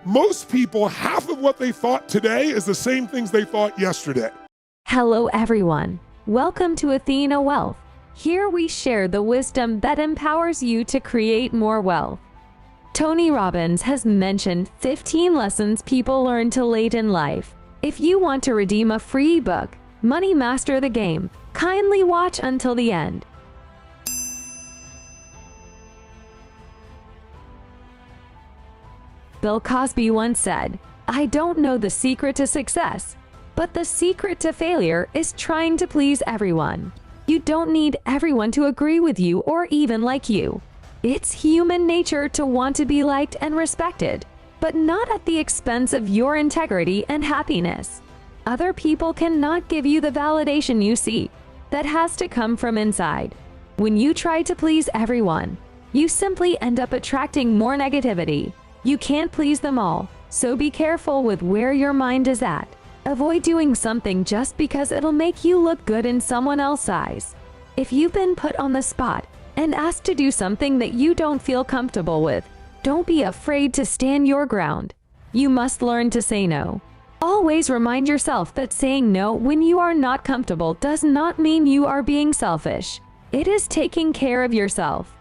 Most people, half of what they thought today is the same things they thought yesterday. Hello everyone. Welcome to Athena Wealth. Here we share the wisdom that empowers you to create more wealth. Tony Robbins has mentioned 15 lessons people learn too late in life. If you want to redeem a free book, Money Master the Game, kindly watch until the end. Bill Cosby once said, "I don't know the secret to success, but the secret to failure is trying to please everyone." You don't need everyone to agree with you or even like you. It's human nature to want to be liked and respected, but not at the expense of your integrity and happiness. Other people cannot give you the validation you seek. That has to come from inside. When you try to please everyone, you simply end up attracting more negativity. You can't please them all, so be careful with where your mind is at. Avoid doing something just because it'll make you look good in someone else's eyes. If you've been put on the spot and asked to do something that you don't feel comfortable with, don't be afraid to stand your ground. You must learn to say no. Always remind yourself that saying no when you are not comfortable does not mean you are being selfish. It is taking care of yourself.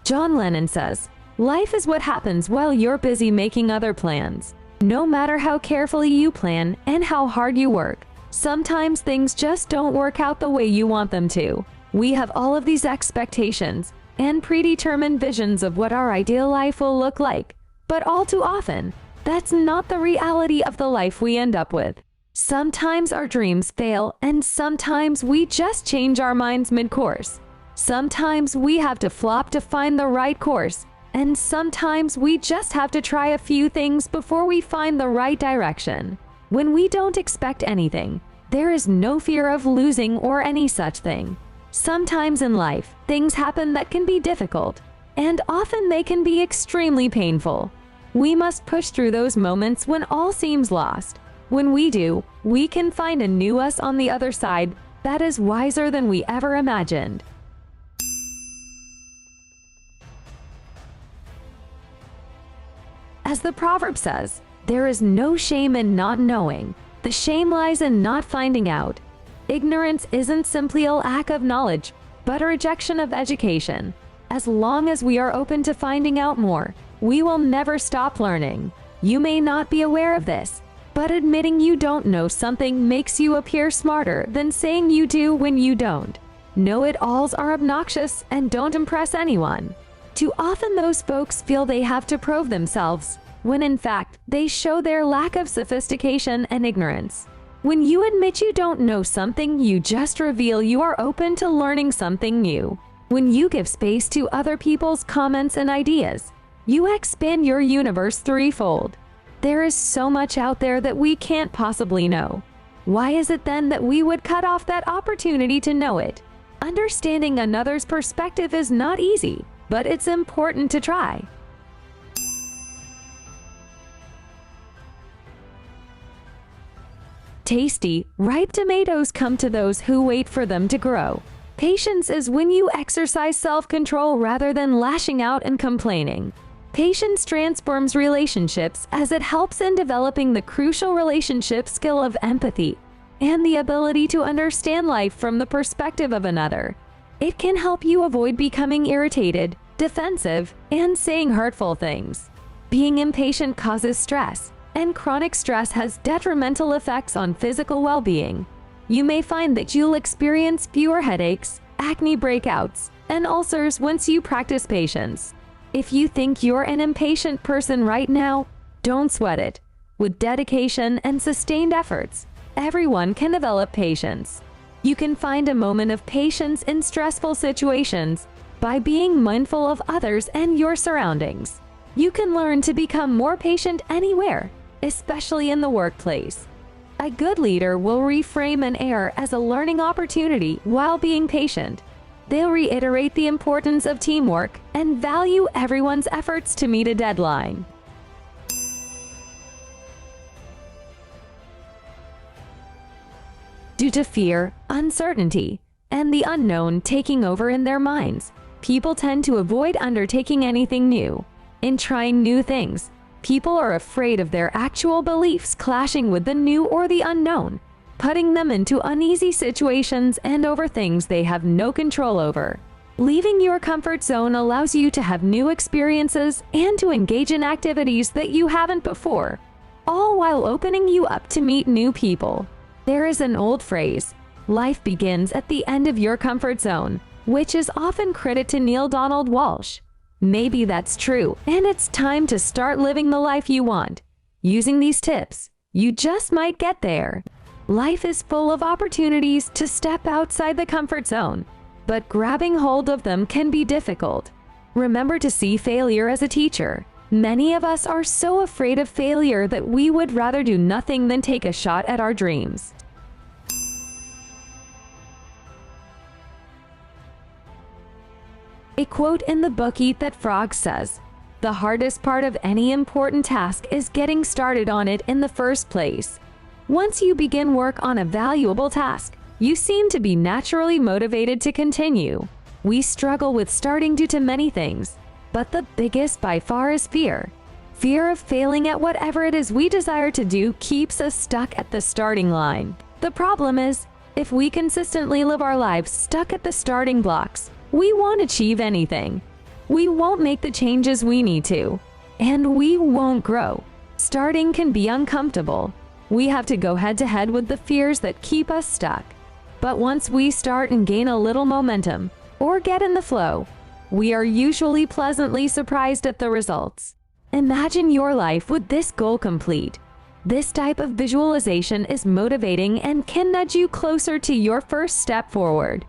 John Lennon says, "Life is what happens while you're busy making other plans. No matter how carefully you plan and how hard you work, sometimes things just don't work out the way you want them to." We have all of these expectations and predetermined visions of what our ideal life will look like, but all too often, that's not the reality of the life we end up with. Sometimes our dreams fail, and sometimes we just change our minds mid-course. Sometimes we have to flop to find the right course, and sometimes we just have to try a few things before we find the right direction. When we don't expect anything, there is no fear of losing or any such thing. Sometimes in life, things happen that can be difficult, and often they can be extremely painful. We must push through those moments when all seems lost. When we do, we can find a new us on the other side that is wiser than we ever imagined. As the proverb says, there is no shame in not knowing. The shame lies in not finding out. Ignorance isn't simply a lack of knowledge, but a rejection of education. As long as we are open to finding out more, we will never stop learning. You may not be aware of this, but admitting you don't know something makes you appear smarter than saying you do when you don't. Know-it-alls are obnoxious and don't impress anyone. Too often those folks feel they have to prove themselves, when in fact, they show their lack of sophistication and ignorance. When you admit you don't know something, you just reveal you are open to learning something new. When you give space to other people's comments and ideas, you expand your universe threefold. There is so much out there that we can't possibly know. Why is it then that we would cut off that opportunity to know it? Understanding another's perspective is not easy, but it's important to try. Tasty, ripe tomatoes come to those who wait for them to grow. Patience is when you exercise self-control rather than lashing out and complaining. Patience transforms relationships as it helps in developing the crucial relationship skill of empathy and the ability to understand life from the perspective of another. It can help you avoid becoming irritated, defensive, and saying hurtful things. Being impatient causes stress, and chronic stress has detrimental effects on physical well-being. You may find that you'll experience fewer headaches, acne breakouts, and ulcers once you practice patience. If you think you're an impatient person right now, don't sweat it. With dedication and sustained efforts, everyone can develop patience. You can find a moment of patience in stressful situations by being mindful of others and your surroundings. You can learn to become more patient anywhere, especially in the workplace. A good leader will reframe an error as a learning opportunity while being patient. They'll reiterate the importance of teamwork and value everyone's efforts to meet a deadline. Due to fear, uncertainty, and the unknown taking over in their minds, People tend to avoid undertaking anything new. In trying new things, people are afraid of their actual beliefs clashing with the new or the unknown, putting them into uneasy situations and over things they have no control over. Leaving your comfort zone allows you to have new experiences and to engage in activities that you haven't before, all while opening you up to meet new people. There is an old phrase, life begins at the end of your comfort zone, which is often credited to Neil Donald Walsh. Maybe that's true, and it's time to start living the life you want. Using these tips, you just might get there. Life is full of opportunities to step outside the comfort zone, but grabbing hold of them can be difficult. Remember to see failure as a teacher. Many of us are so afraid of failure that we would rather do nothing than take a shot at our dreams. A quote in the book Eat That Frog says, "The hardest part of any important task is getting started on it in the first place." Once you begin work on a valuable task, you seem to be naturally motivated to continue. We struggle with starting due to many things, but the biggest by far is fear. Fear of failing at whatever it is we desire to do keeps us stuck at the starting line. The problem is, if we consistently live our lives stuck at the starting blocks, we won't achieve anything. We won't make the changes we need to, and we won't grow. Starting can be uncomfortable. We have to go head to head with the fears that keep us stuck. But once we start and gain a little momentum, or get in the flow, we are usually pleasantly surprised at the results. Imagine your life with this goal complete. This type of visualization is motivating and can nudge you closer to your first step forward.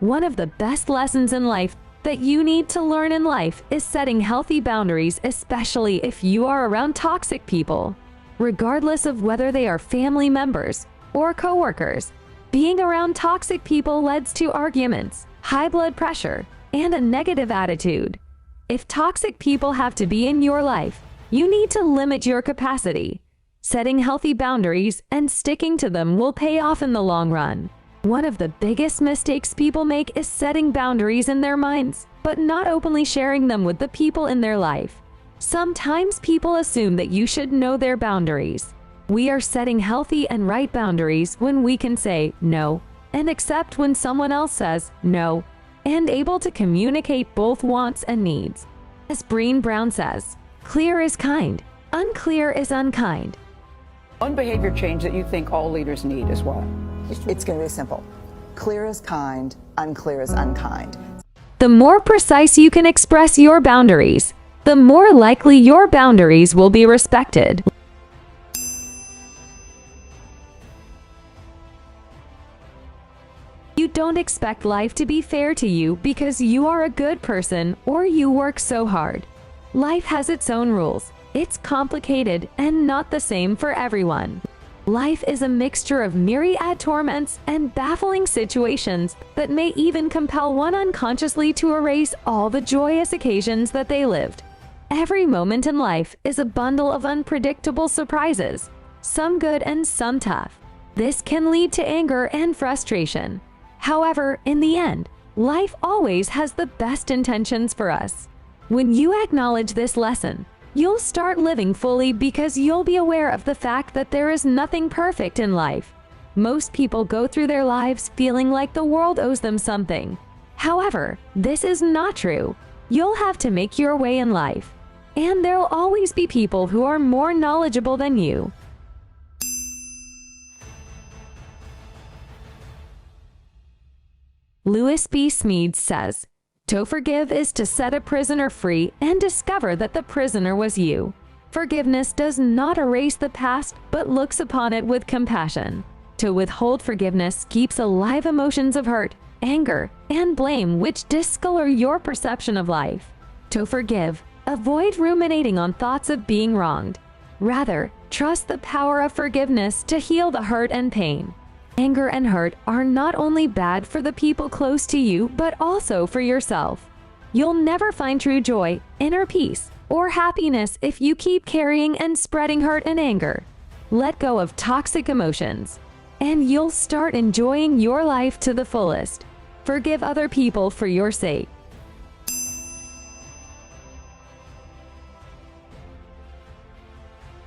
One of the best lessons in life that you need to learn in life is setting healthy boundaries, especially if you are around toxic people. Regardless of whether they are family members or coworkers, being around toxic people leads to arguments, high blood pressure, and a negative attitude. If toxic people have to be in your life, you need to limit your capacity. Setting healthy boundaries and sticking to them will pay off in the long run. One of the biggest mistakes people make is setting boundaries in their minds, but not openly sharing them with the people in their life. Sometimes people assume that you should know their boundaries. We are setting healthy and right boundaries when we can say no and accept when someone else says no, and able to communicate both wants and needs. As Brené Brown says, clear is kind, unclear is unkind. One behavior change that you think all leaders need is what? It's going to be simple. Clear is kind, unclear is unkind. The more precise you can express your boundaries, the more likely your boundaries will be respected. You don't expect life to be fair to you because you are a good person or you work so hard. Life has its own rules. It's complicated and not the same for everyone. Life is a mixture of myriad torments and baffling situations that may even compel one unconsciously to erase all the joyous occasions that they lived. Every moment in life is a bundle of unpredictable surprises, some good and some tough. This can lead to anger and frustration. However, in the end, life always has the best intentions for us. When you acknowledge this lesson, you'll start living fully because you'll be aware of the fact that there is nothing perfect in life. Most people go through their lives feeling like the world owes them something. However, this is not true. You'll have to make your way in life. And there'll always be people who are more knowledgeable than you. Lewis B. Smedes says, "To forgive is to set a prisoner free and discover that the prisoner was you. Forgiveness does not erase the past, but looks upon it with compassion. To withhold forgiveness keeps alive emotions of hurt, anger, and blame which discolor your perception of life. To forgive, avoid ruminating on thoughts of being wronged. Rather, trust the power of forgiveness to heal the hurt and pain. Anger and hurt are not only bad for the people close to you, but also for yourself. You'll never find true joy, inner peace, or happiness if you keep carrying and spreading hurt and anger. Let go of toxic emotions. and you'll start enjoying your life to the fullest. Forgive other people for your sake.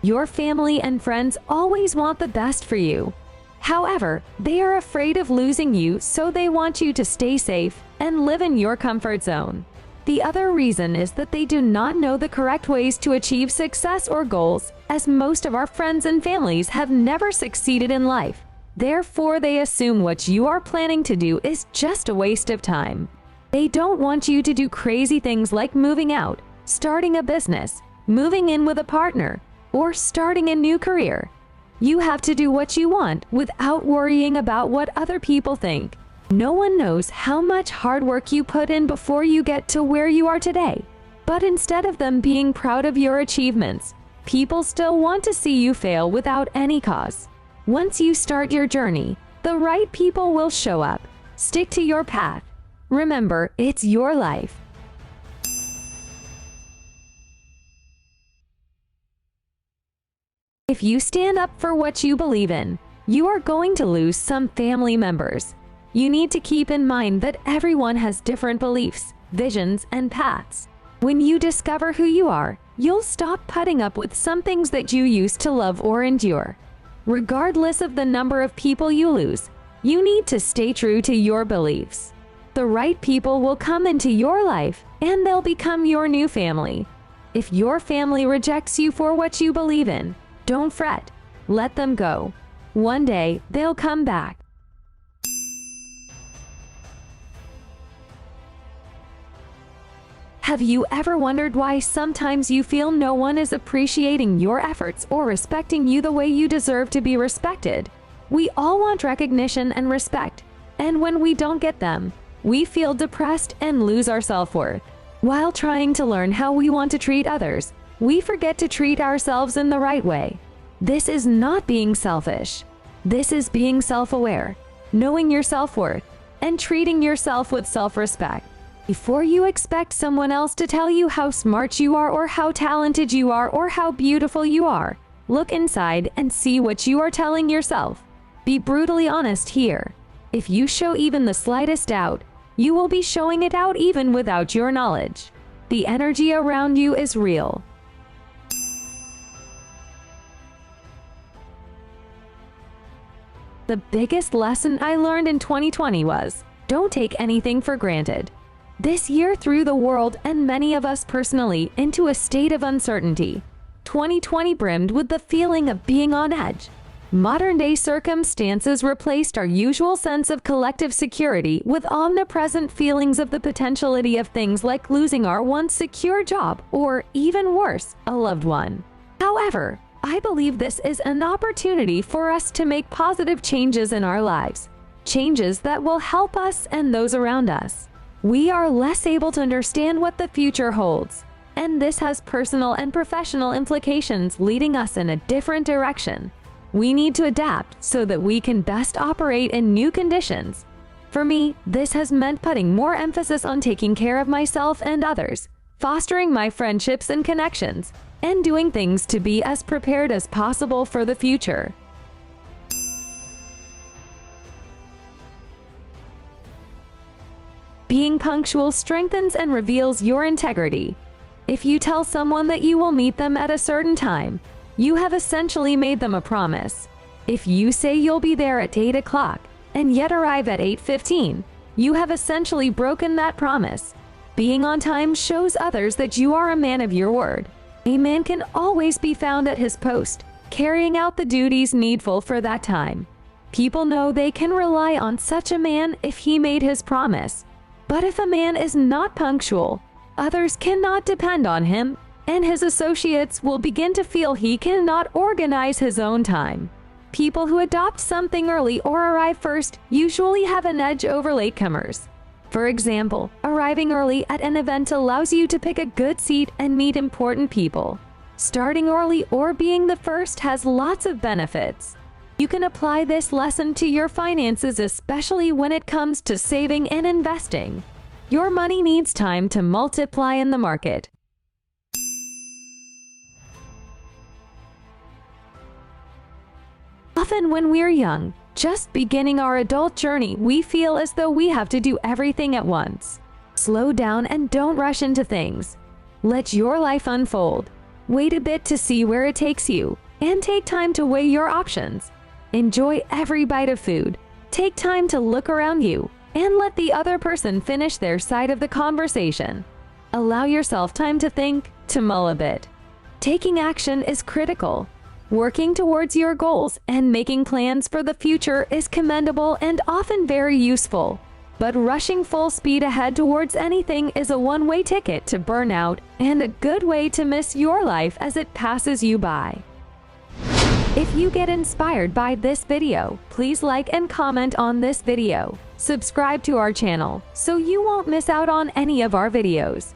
Your family and friends always want the best for you. However, they are afraid of losing you, so they want you to stay safe and live in your comfort zone. The other reason is that they do not know the correct ways to achieve success or goals, as most of our friends and families have never succeeded in life. Therefore, they assume what you are planning to do is just a waste of time. They don't want you to do crazy things like moving out, starting a business, moving in with a partner, or starting a new career. You have to do what you want without worrying about what other people think. No one knows how much hard work you put in before you get to where you are today. But instead of them being proud of your achievements, people still want to see you fail without any cause. Once you start your journey, the right people will show up. Stick to your path. Remember, it's your life. If you stand up for what you believe in, you are going to lose some family members. You need to keep in mind that everyone has different beliefs, visions, and paths. When you discover who you are, you'll stop putting up with some things that you used to love or endure. Regardless of the number of people you lose, you need to stay true to your beliefs. The right people will come into your life, and they'll become your new family. If your family rejects you for what you believe in, don't fret. Let them go. One day, they'll come back. Have you ever wondered why sometimes you feel no one is appreciating your efforts or respecting you the way you deserve to be respected? We all want recognition and respect, and when we don't get them, we feel depressed and lose our self-worth. While trying to learn how we want to treat others, we forget to treat ourselves in the right way. This is not being selfish. This is being self-aware, knowing your self-worth, and treating yourself with self-respect. Before you expect someone else to tell you how smart you are or how talented you are or how beautiful you are, look inside and see what you are telling yourself. Be brutally honest here. If you show even the slightest doubt, you will be showing it out even without your knowledge. The energy around you is real. The biggest lesson I learned in 2020 was, don't take anything for granted. This year threw the world, and many of us personally, into a state of uncertainty. 2020 brimmed with the feeling of being on edge. Modern-day circumstances replaced our usual sense of collective security with omnipresent feelings of the potentiality of things like losing our once secure job, or, even worse, a loved one. However, I believe this is an opportunity for us to make positive changes in our lives, changes that will help us and those around us. We are less able to understand what the future holds, and this has personal and professional implications leading us in a different direction. We need to adapt so that we can best operate in new conditions. For me, this has meant putting more emphasis on taking care of myself and others, fostering my friendships and connections, and doing things to be as prepared as possible for the future. Being punctual strengthens and reveals your integrity. If you tell someone that you will meet them at a certain time, you have essentially made them a promise. If you say you'll be there at 8 o'clock and yet arrive at 8:15, you have essentially broken that promise. Being on time shows others that you are a man of your word. A man can always be found at his post, carrying out the duties needful for that time. People know they can rely on such a man if he made his promise. But if a man is not punctual, others cannot depend on him, and his associates will begin to feel he cannot organize his own time. People who adopt something early or arrive first usually have an edge over latecomers. For example, arriving early at an event allows you to pick a good seat and meet important people. Starting early or being the first has lots of benefits. You can apply this lesson to your finances, especially when it comes to saving and investing. Your money needs time to multiply in the market. Often when we're young, Just beginning our adult journey, we feel as though we have to do everything at once. Slow down and don't rush into things. Let your life unfold. Wait a bit to see where it takes you, and take time to weigh your options. Enjoy every bite of food. Take time to look around you, and let the other person finish their side of the conversation. Allow yourself time to think, to mull a bit. Taking action is critical. Working towards your goals and making plans for the future is commendable and often very useful. But rushing full speed ahead towards anything is a one-way ticket to burnout and a good way to miss your life as it passes you by. If you get inspired by this video, please like and comment on this video. Subscribe to our channel so you won't miss out on any of our videos.